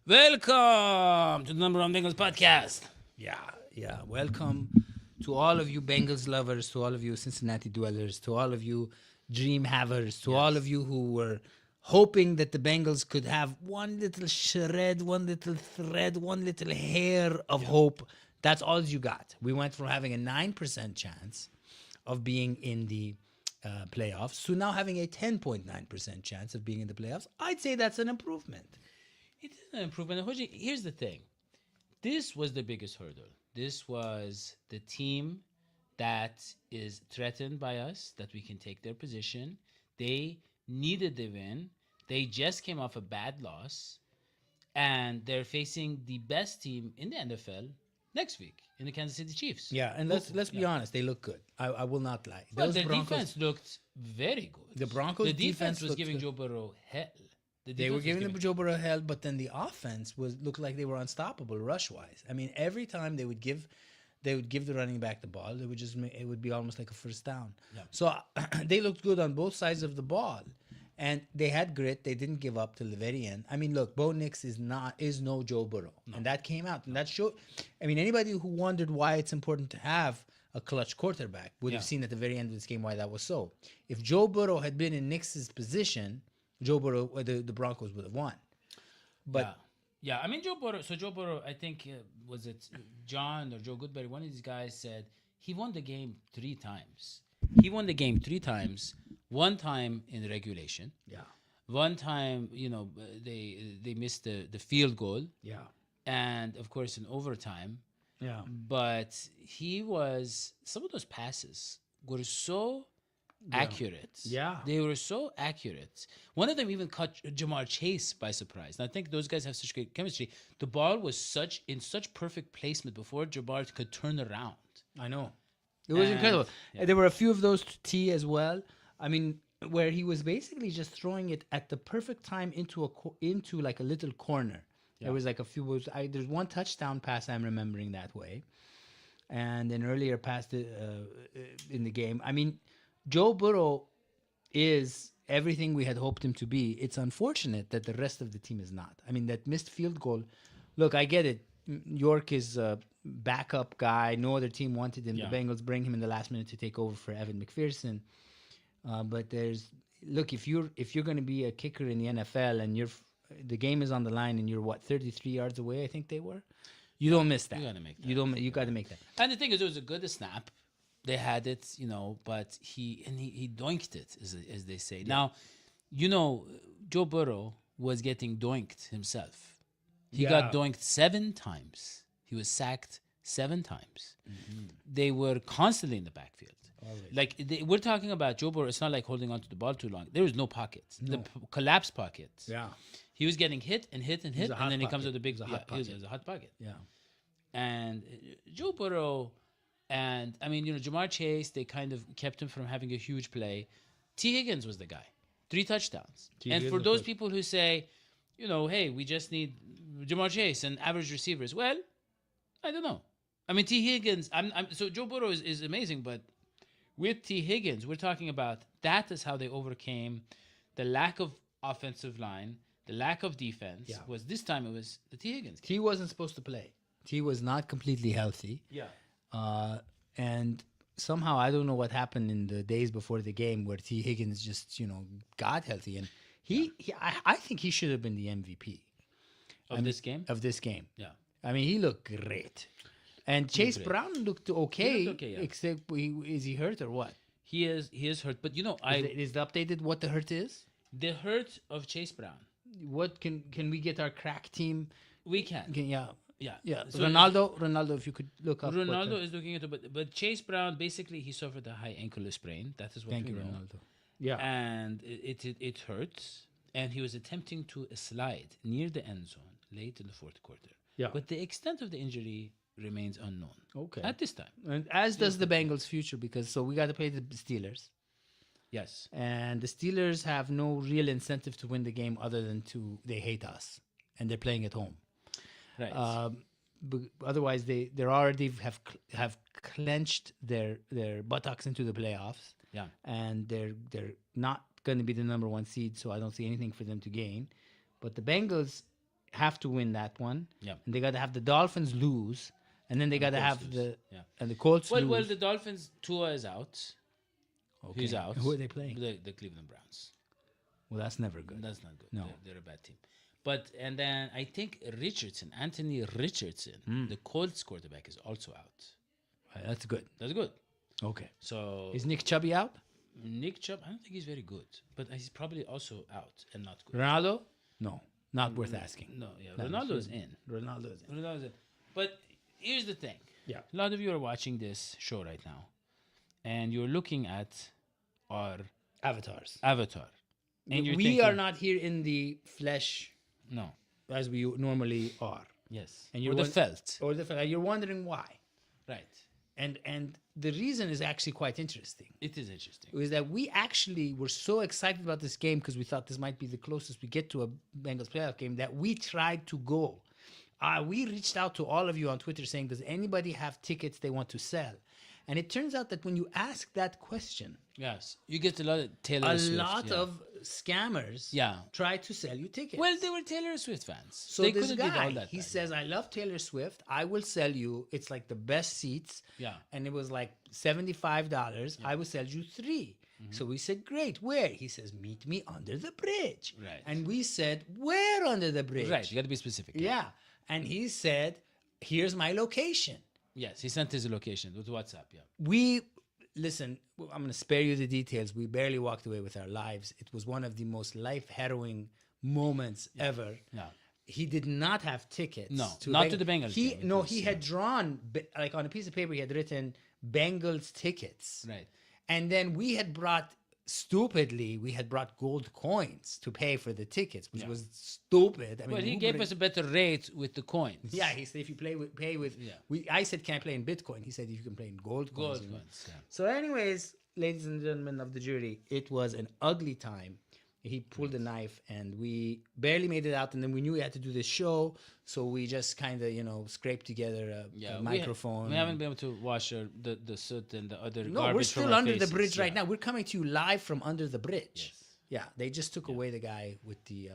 Welcome to the Number One Bengals podcast. Yeah. Welcome to all of you Bengals lovers, to all of you Cincinnati dwellers, to all of you dream havers, to all of you who were hoping that the Bengals could have one little shred, one little thread, one little hair of hope. That's all you got. We went from having a 9% chance of being in the playoffs to now having a 10.9% chance of being in the playoffs. I'd say that's an improvement. It is an improvement. Hoji, here's the thing. This was the biggest hurdle. This was the team that is threatened by us, that we can take their position. They needed the win. They just came off a bad loss. And they're facing the best team in the NFL next week in the Kansas City Chiefs. Yeah, and let's be honest, they look good. I will not lie. Well, their defense looked very good. The Broncos' The defense was giving good. Joe Burrow hell. They were giving the Joe Burrow hell, but then the offense looked like they were unstoppable rush wise. I mean, every time they would give the running back the ball, it would be almost like a first down. Yeah. So they looked good on both sides of the ball, and they had grit. They didn't give up till the very end. I mean, look, Bo Nix is no Joe Burrow, and that came out, and that showed. I mean, anybody who wondered why it's important to have a clutch quarterback would have seen at the very end of this game why that was so. If Joe Burrow had been in Nix's position, Joe Burrow, the Broncos would have won. But yeah. I mean, Joe Burrow, I think, was it John or Joe Goodberry? One of these guys said he won the game 3 times. He won the game 3 times. One time in regulation. yeah, One time, they missed the field goal. yeah, And, of course, in overtime. yeah. But some of those passes were so accurate. Yeah. They were so accurate. One of them even caught Jamar Chase by surprise. And I think those guys have such great chemistry. The ball was in such perfect placement before Jamar could turn around. I know. It was incredible. There were a few of those to T as well. I mean, where he was basically just throwing it at the perfect time into like a little corner. There was like a few. There's one touchdown pass I'm remembering that way, and an earlier pass in the game. I mean, Joe Burrow is everything we had hoped him to be. It's unfortunate that the rest of the team is not. I mean, that missed field goal. Look, I get it. York is a backup guy. No other team wanted him. Yeah. The Bengals bring him in the last minute to take over for Evan McPherson. But if you're going to be a kicker in the NFL and the game is on the line and you're 33 yards away, I think they were. You don't miss that. You gotta make that. You got to make that. And the thing is, it was a good snap. They had it, but he doinked it, as they say. Yeah. Now, Joe Burrow was getting doinked himself. He got doinked 7 times. He was sacked 7 times. Mm-hmm. They were constantly in the backfield. Like we're talking about Joe Burrow. It's not like holding on to the ball too long. There was no pocket. No. The collapse pocket. Yeah. He was getting hit, and then he comes with a big hot pocket. It was a hot pocket. Yeah. And Joe Burrow, and I mean, Jamar Chase, they kind of kept him from having a huge play. T. Higgins was the guy. 3 touchdowns. And for those people who say, hey, we just need Jamar Chase and average receivers. Well, I don't know. I mean, T. Higgins, so Joe Burrow is amazing, but with T. Higgins, we're talking about that is how they overcame the lack of offensive line, the lack of defense. Yeah. This time it was the T. Higgins. T wasn't supposed to play. T was not completely healthy. Yeah. And somehow, I don't know what happened in the days before the game where T. Higgins just, got healthy. And I think he should have been the MVP. Of this game? Of this game. Yeah. I mean, he looked great. And Chase Brown looked okay. He looked okay, yeah. Except, is he hurt or what? He is hurt. But, Is it updated what the hurt is? The hurt of Chase Brown. What can we get our crack team? We can. Yeah. Yeah. So Ronaldo, if you could look up. Ronaldo is looking into it. But Chase Brown, basically, he suffered a high ankle sprain. That is what Thank we you, know. Ronaldo. Yeah. And it hurts. And he was attempting to slide near the end zone late in the 4th quarter. Yeah. But the extent of the injury remains unknown. Okay. At this time. And as does the Bengals' future, because we got to play the Steelers. Yes. And the Steelers have no real incentive to win the game other than they hate us, and they're playing at home. Right. But otherwise, they already have clenched their buttocks into the playoffs. Yeah. And they're not going to be the number 1 seed, so I don't see anything for them to gain. But the Bengals, have to win that one. Yeah. And they got to have the Dolphins lose, and then they got to Colts have lose. the Colts Well, lose. the Dolphins, Tua is out. Okay. He's out. Who are they playing? The Cleveland Browns. Well, that's never good. That's not good. No. They're a bad team. But, and then I think Anthony Richardson, the Colts quarterback, is also out. That's good. That's good. Okay. So Is Nick Chubb out? Nick Chubb, I don't think he's very good, but he's probably also out and not good. Ronaldo? No, not worth asking. No, yeah, No, Ronaldo's in. Ronaldo's in. Ronaldo's in. But here's the thing. Yeah. A lot of you are watching this show right now, and you're looking at our Avatars. avatar. And you're We thinking, are not here in the flesh No. as we normally are. Yes. And And you're or the one- felt. Or you're wondering why. Right. And the reason is actually quite interesting. It is interesting. Is that we actually were so excited about this game because we thought this might be the closest we get to a Bengals playoff game that we tried to go. We reached out to all of you on Twitter saying, does anybody have tickets they want to sell? And it turns out that when you ask that question, Yes. You get a lot of Taylor a Swift. lot yeah. of scammers Yeah. try to sell you tickets. Well, they were Taylor Swift fans. So they this couldn't did guy, all that. he bad. says, I love Taylor Swift. I will sell you. It's like the best seats. Yeah. And it was like $75. I will sell you 3. So we said, great. Where? He says, meet me under the bridge. Right. And we said, where under the bridge? Right. You got to be specific. Yeah. And he said, here's my location. Yes. He sent his location with WhatsApp. Yeah. Listen, I'm going to spare you the details. We barely walked away with our lives. It was one of the most life-harrowing moments ever. Yeah. He did not have tickets. No, to not to the Bengals He game. It no, was, he had drawn like on a piece of paper. He had written Bengals tickets, Right. and then we had brought gold coins to pay for the tickets, which was stupid. I mean, But he who gave bring- us a better rate with the coins. Yeah, he said if you pay with. Yeah. I said can I play in Bitcoin? He said if you can play in gold coins. Gold you know. coins. Yeah. So, anyways, ladies and gentlemen of the jury, it was an ugly time. He pulled a knife, and we barely made it out. And then we knew we had to do this show, so we just kind of, scraped together a microphone. We haven't been able to wash the soot and the other No, garbage we're from still our under the faces. bridge right Yeah. now. We're coming to you live from under the bridge. Yes. Yeah, they just took away the guy with the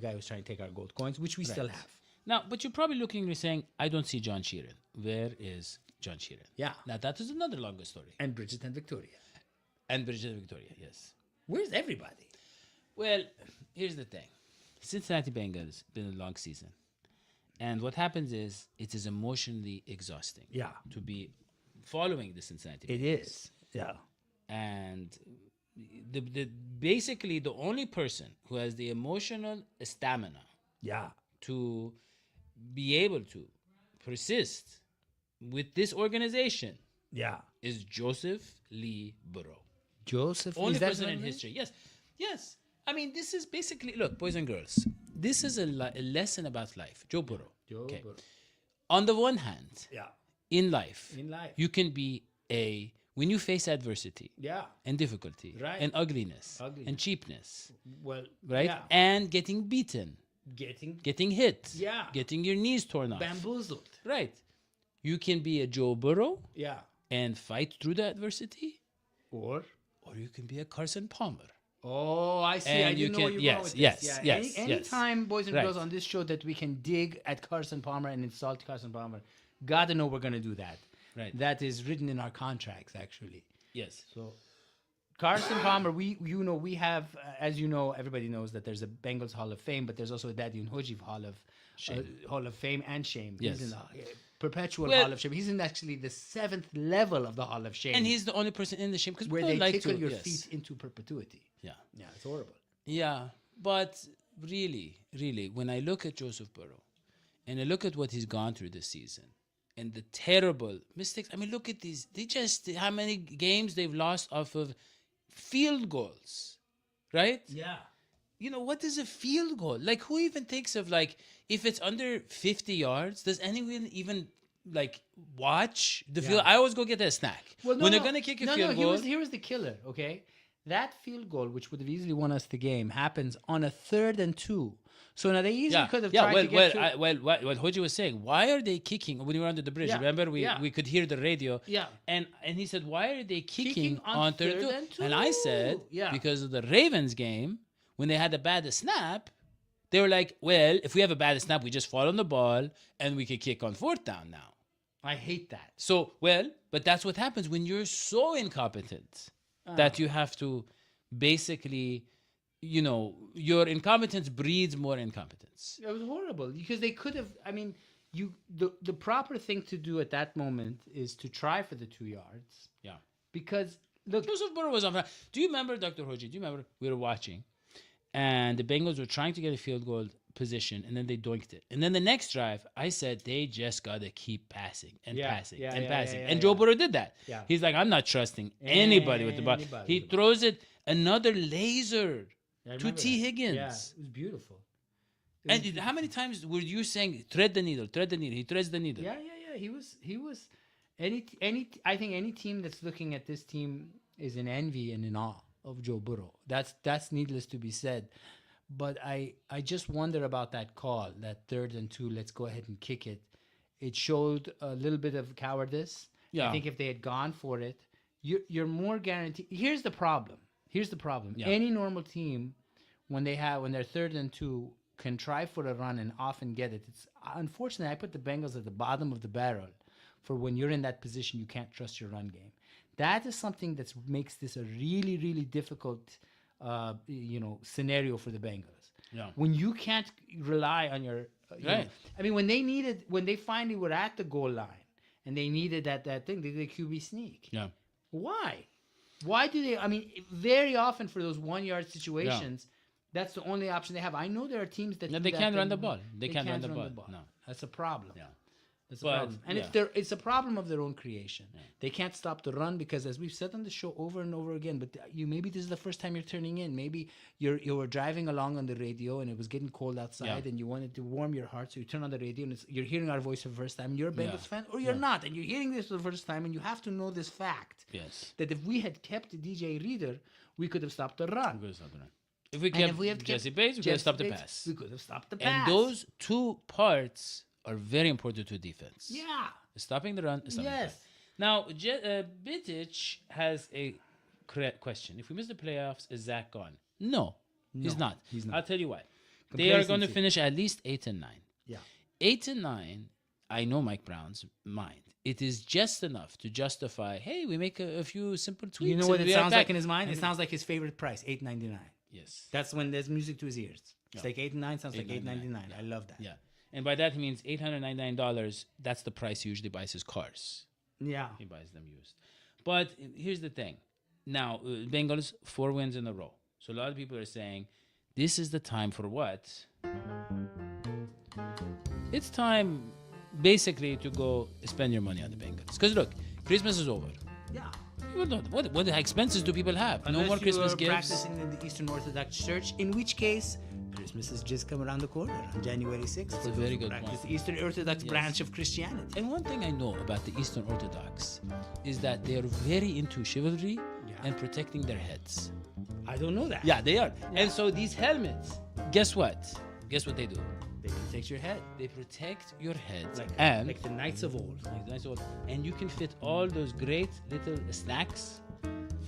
guy who was trying to take our gold coins, which we still have. Now, but you're probably looking and saying, I don't see John Sheeran. Where is John Sheeran? Yeah. Now, that is another longer story. And Bridget and Victoria. And Bridget Victoria, yes. Where's everybody? Well, here's the thing. Cincinnati Bengals been a long season. And what happens is it is emotionally exhausting. Yeah. To be following the Cincinnati It Bengals. is. Yeah. And basically the only person who has the emotional stamina Yeah. to be able to persist with this organization Yeah. is Joseph Lee Burrow. Joseph. Only is that person his in name? history. Yes. Yes. I mean, this is basically, look, boys and girls, this is a lesson about life. Joe Burrow. Joe Okay. Burrow. On the one hand, Yeah. in life, In life. you can be when you face adversity Yeah. and difficulty Right. and ugliness, Ugliness. and cheapness, Well. right? Yeah. And getting beaten, getting hit, Yeah. getting your knees torn off. Bamboozled. Right. You can be a Joe Burrow Yeah. and fight through the adversity, Or. or you can be a Carson Palmer. Oh, I see. And I you didn't know where can- you're yes, going with yes, this. Yeah. yes, yes. Anytime, boys and Right. girls, on this show that we can dig at Carson Palmer and insult Carson Palmer, gotta know we're gonna do that. Right. That is written in our contracts, actually. Yes. So, Carson Palmer, we have, as you know, everybody knows that there's a Bengals Hall of Fame, but there's also a Daddy and Hojiv Hall of Fame and Shame. Yes. He's in the perpetual Well- Hall of Shame. He's in actually the 7th level of the Hall of Shame, And he's the only person in the shame because where people they like tickle to your yes. feet into perpetuity. Yeah. Yeah, it's horrible. Yeah, but really, when I look at Joseph Burrow and I look at what he's gone through this season and the terrible mistakes, I mean, look at these. How many games they've lost off of field goals, right? Yeah. What is a field goal? Like, who even thinks of, like, if it's under 50 yards, does anyone even, like, watch the field? I always go get a snack. When they're going to kick a field goal. Here was the killer, okay? That field goal, which would have easily won us the game, happens on a 3rd and 2. So now they easily could have tried to get to... what Hoji was saying, why are they kicking when we were under the bridge? Yeah, Remember, yeah. we could hear the radio. Yeah. And he said, why are they kicking Kicking on 3rd third and And I said, two. Yeah. because of the Ravens game, when they had a bad snap, They were like, well, if we have a bad snap, we just fall on the ball and we can kick on fourth down now. I hate that. So, well, but that's what happens when you're so incompetent that you have to basically, your incompetence breeds more incompetence. It was horrible because they could have. I mean, the proper thing to do at that moment is to try for the 2 yards. Yeah. Because look, Joseph Burrow was on fire. Do you remember, Dr. Hoji? Do you remember we were watching, and the Bengals were trying to get a field goal position, and then they doinked it. And then the next drive, I said they just gotta keep passing and passing and passing. And Joe Burrow did that. Yeah. He's like, I'm not trusting anybody with the ball. He throws it another laser to T. Higgins. Yeah, it was beautiful. And how many times were you saying, thread the needle, thread the needle? He threads the needle. Yeah. He was I think any team that's looking at this team is in envy and in awe of Joe Burrow. That's needless to be said. But I just wonder about that call, that 3rd and 2, let's go ahead and kick it. It showed a little bit of cowardice. Yeah. I think if they had gone for it, you're more guaranteed. Here's the problem. Yeah. Any normal team, when they're 3rd and 2, can try for a run and often get it. It's unfortunately, I put the Bengals at the bottom of the barrel for when you're in that position, you can't trust your run game. That is something that makes this a really, really difficult scenario for the Bengals. Yeah. When you can't rely on your Right. I mean, when they finally were at the goal line and they needed that thing, they did a QB sneak. Yeah. Why? Why do they? I mean, very often for those 1 yard situations, that's the only option they have. I know there are teams that They can't run the ball. They can't run the ball. No. That's a problem. Yeah. That's a problem. And it's a problem of their own creation. Yeah. They can't stop the run because, as we've said on the show over and over again, but maybe this is the first time you're turning in. Maybe you were driving along on the radio and it was getting cold outside and you wanted to warm your heart, so you turn on the radio and you're hearing our voice for the first time. And you're a Bengals fan, or you're not, and you're hearing this for the first time, and you have to know this fact. Yes. That if we had kept DJ Reader, we could have stopped the run. If we kept Jesse Bates, we could have stopped the pass. We could have stopped the pass. And those two parts are very important to defense. Yeah. Stopping the run. Now, Bittich has a question. If we miss the playoffs, is Zach gone? No, he's not. I'll tell you why. They are going to finish at least 8 and 9. Yeah. 8 and 9, I know Mike Brown's mind. It is just enough to justify, hey, we make a few simple tweaks. You know what it sounds like in his mind? It sounds like his favorite price, $8.99. Yes. That's when there's music to his ears. It's like 8 and 9 sounds like $8.99. I love that. Yeah. And by that he means $899. That's the price he usually buys his cars. Yeah. He buys them used. But here's the thing. Now, Bengals, 4 wins in a row. So a lot of people are saying, this is the time for what? It's time, basically, to go spend your money on the Bengals. Because look, Christmas is over. Yeah. What expenses do people have? Unless no more Christmas you gifts. Practicing in the Eastern Orthodox Church, in which case Christmas has just come around the corner on January 6th. That's a very good point. The Eastern Orthodox branch of Christianity. And one thing I know about the Eastern Orthodox is that they are very into chivalry and protecting their heads. I don't know that. Yeah, they are. Yeah. And so these helmets, guess what? Guess what they do? They protect your head. They protect your head. Like the Knights of Old. And you can fit all those great little snacks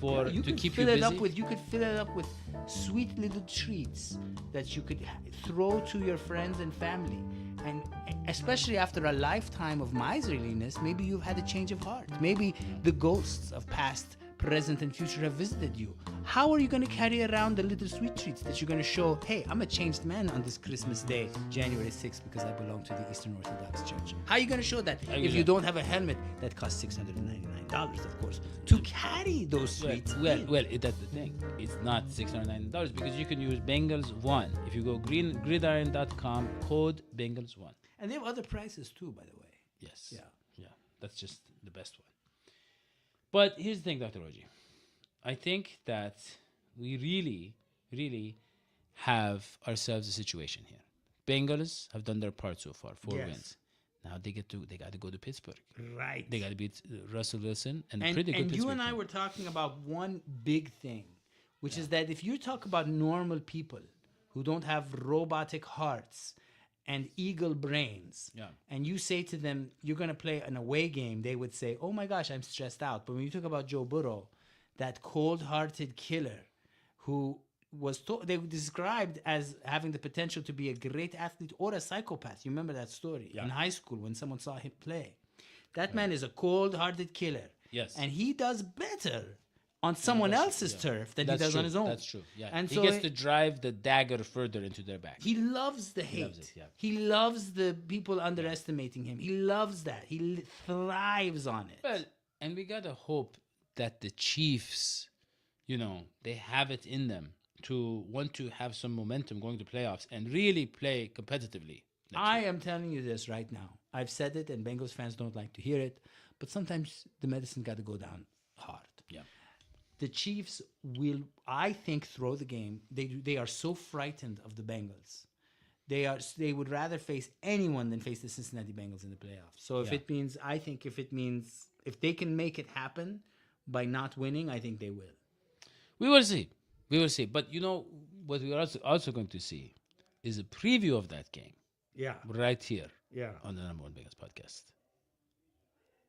to keep you busy. You could fill it up with sweet little treats that you could throw to your friends and family. And especially after a lifetime of miserliness, maybe you've had a change of heart. Maybe the ghosts of past, present, and future have visited you. How are you going to carry around the little sweet treats that you're going to show, hey, I'm a changed man on this Christmas day, January 6th, because I belong to the Eastern Orthodox Church? How are you going to show that if you don't have a helmet that costs $699, of course, to carry those sweets? Well, that's the thing. It's not $699 because you can use Bengals1. If you go gridiron.com, code Bengals1. And they have other prices too, by the way. Yes. Yeah. That's just the best one. But here's the thing, Dr. Oji. I think that we really, really have ourselves a situation here. Bengals have done their part so far, 4 wins. Now they got to go to Pittsburgh. Right. They got to beat Russell Wilson and pretty good Pittsburgh. And you and I were talking about one big thing, which is that if you talk about normal people who don't have robotic hearts and eagle brains, and you say to them, you're going to play an away game, they would say, oh my gosh, I'm stressed out. But when you talk about Joe Burrow, that cold-hearted killer who they were described as having the potential to be a great athlete or a psychopath. You remember that story in high school when someone saw him play. That man is a cold-hearted killer. Yes. And he does better on someone else's turf than he does on his own. That's true. Yeah. And he so gets to drive the dagger further into their back. he loves the hate. loves it, yeah. He loves the people underestimating him. He loves that. He thrives on it. Well, and we gotta hope that the Chiefs, they have it in them to want to have some momentum going to playoffs and really play competitively. I am telling you this right now. I've said it, and Bengals fans don't like to hear it, but sometimes the medicine got to go down hard. Yeah. The Chiefs will, I think, throw the game. They are so frightened of the Bengals. They would rather face anyone than face the Cincinnati Bengals in the playoffs. So if they can make it happen by not winning, I think they will. We will see. But what we are also going to see is a preview of that game. Yeah. Right here. Yeah. On the Number One Bengals podcast.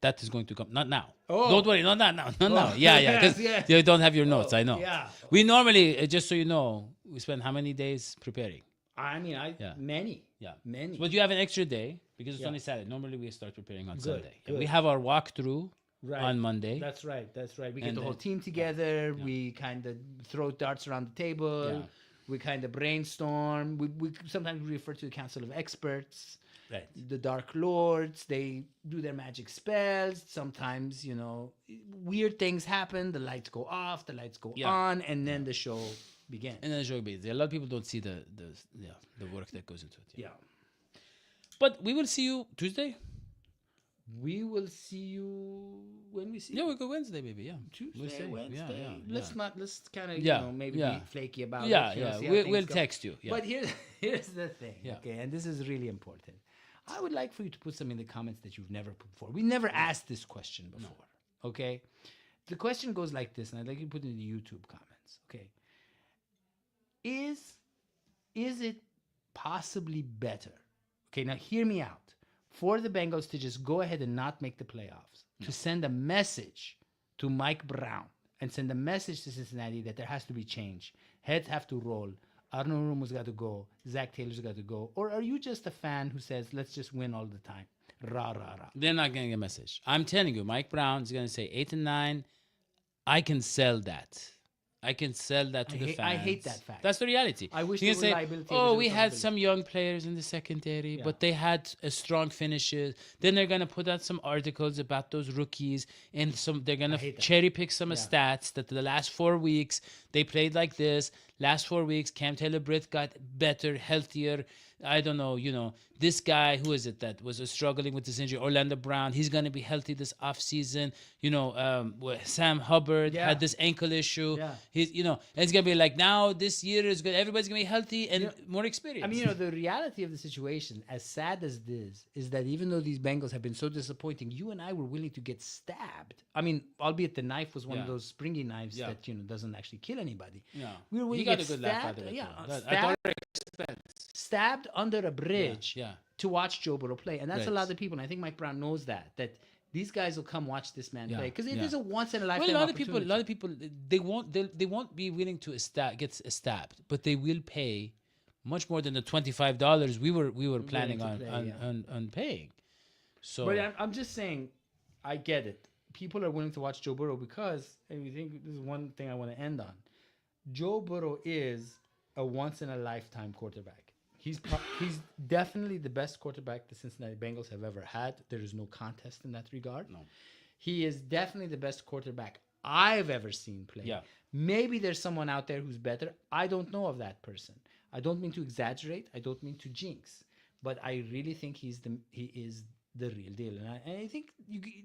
That is going to come. Not now. Oh. Don't worry. Not now. Yeah. Because you don't have your notes. I know. Yeah. We normally, just so you know, we spend how many days preparing? Many. Yeah. Many. But you have an extra day because it's only Saturday. Normally we start preparing on Sunday. Good. We have our walkthrough on Monday. That's right. We get the whole team together. Yeah. We kind of throw darts around the table. Yeah. We kind of brainstorm. We sometimes refer to the council of experts. Right. The Dark Lords, they do their magic spells. Sometimes, weird things happen. The lights go off, the lights go on, and then the show begins. And then the show begins. A lot of people don't see the work that goes into it. Yeah. But we will see you Tuesday. We will see you when we see you. Yeah, we'll go Wednesday, maybe. Yeah. Tuesday, Wednesday. Yeah. Let's kind of, maybe be flaky about it. Yeah. We'll text you. Yeah. But here's the thing, Yeah. okay? And this is really important. I would like for you to put some in the comments that you've never put before. We never asked this question before, okay? The question goes like this, and I'd like you to put it in the YouTube comments, okay? Is it possibly better, okay, now hear me out, for the Bengals to just go ahead and not make the playoffs, to send a message to Mike Brown and send a message to Cincinnati that there has to be change, heads have to roll, Arnold Romo's got to go, Zach Taylor's got to go, or are you just a fan who says, let's just win all the time? Rah, rah, rah. They're not getting a message. I'm telling you, Mike Brown is going to say 8-9. I can sell that. I can sell that to the fans. I hate that fact. That's the reality. I wish you there can were say, liability oh, over we had responsibility. some young players in the secondary, but they had a strong finishes. Then they're going to put out some articles about those rookies, and they're going to cherry pick some stats that the last 4 weeks they played like this. Last 4 weeks, Cam Taylor-Britt got better, healthier. I don't know, this guy, who is it that was struggling with this injury? Orlando Brown, he's going to be healthy this offseason. Sam Hubbard had this ankle issue. Yeah. He's, it's going to be like, now this year is good. Everybody's going to be healthy and more experienced. I mean, the reality of the situation, as sad as this, is that even though these Bengals have been so disappointing, you and I were willing to get stabbed. I mean, albeit the knife was one of those springy knives that, doesn't actually kill anybody. Yeah. We were willing He to got get a good laugh out stabbed. of it. Stabbed under a bridge Yeah. to watch Joe Burrow play. And that's a Right. lot of people. And I think Mike Brown knows that these guys will come watch this man play. Because it Yeah. is a once in a lifetime Well, a lot opportunity. of people, they won't be willing to get stabbed, but they will pay much more than the $25 we were planning on paying. So, But I'm just saying, I get it. People are willing to watch Joe Burrow because, and we think this is one thing I want to end on. Joe Burrow is a once in a lifetime quarterback. He's definitely the best quarterback the Cincinnati Bengals have ever had. There is no contest in that regard. No. He is definitely the best quarterback I've ever seen play. Yeah. Maybe there's someone out there who's better. I don't know of that person. I don't mean to exaggerate. I don't mean to jinx. But I really think he is the real deal. And I think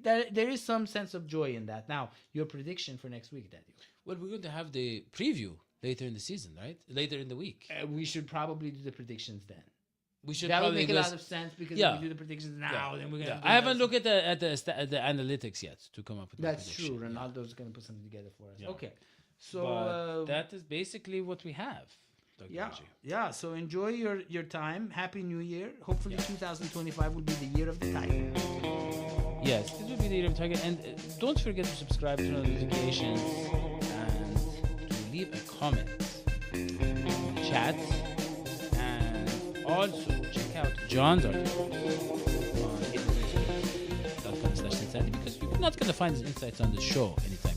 there is some sense of joy in that. Now, your prediction for next week, Daddy. well, we're going to have the preview later in the season, right? Later in the week. We should probably do the predictions then. We should That would probably make a lot of sense because if we do the predictions now, then we're going to... I haven't looked at the analytics yet to come up with That's the prediction. true. Ronaldo's going to put something together for us. Yeah. Okay. But So... that is basically what we have. Dr. Reggie. Yeah. So enjoy your time. Happy New Year. Hopefully 2025 will be the year of the tiger. Yes, it will be the year of Tiger. And don't forget to subscribe to notifications and to leave a comment chats, and also check out John's article on 8 because you're not going to find his insights on the show anytime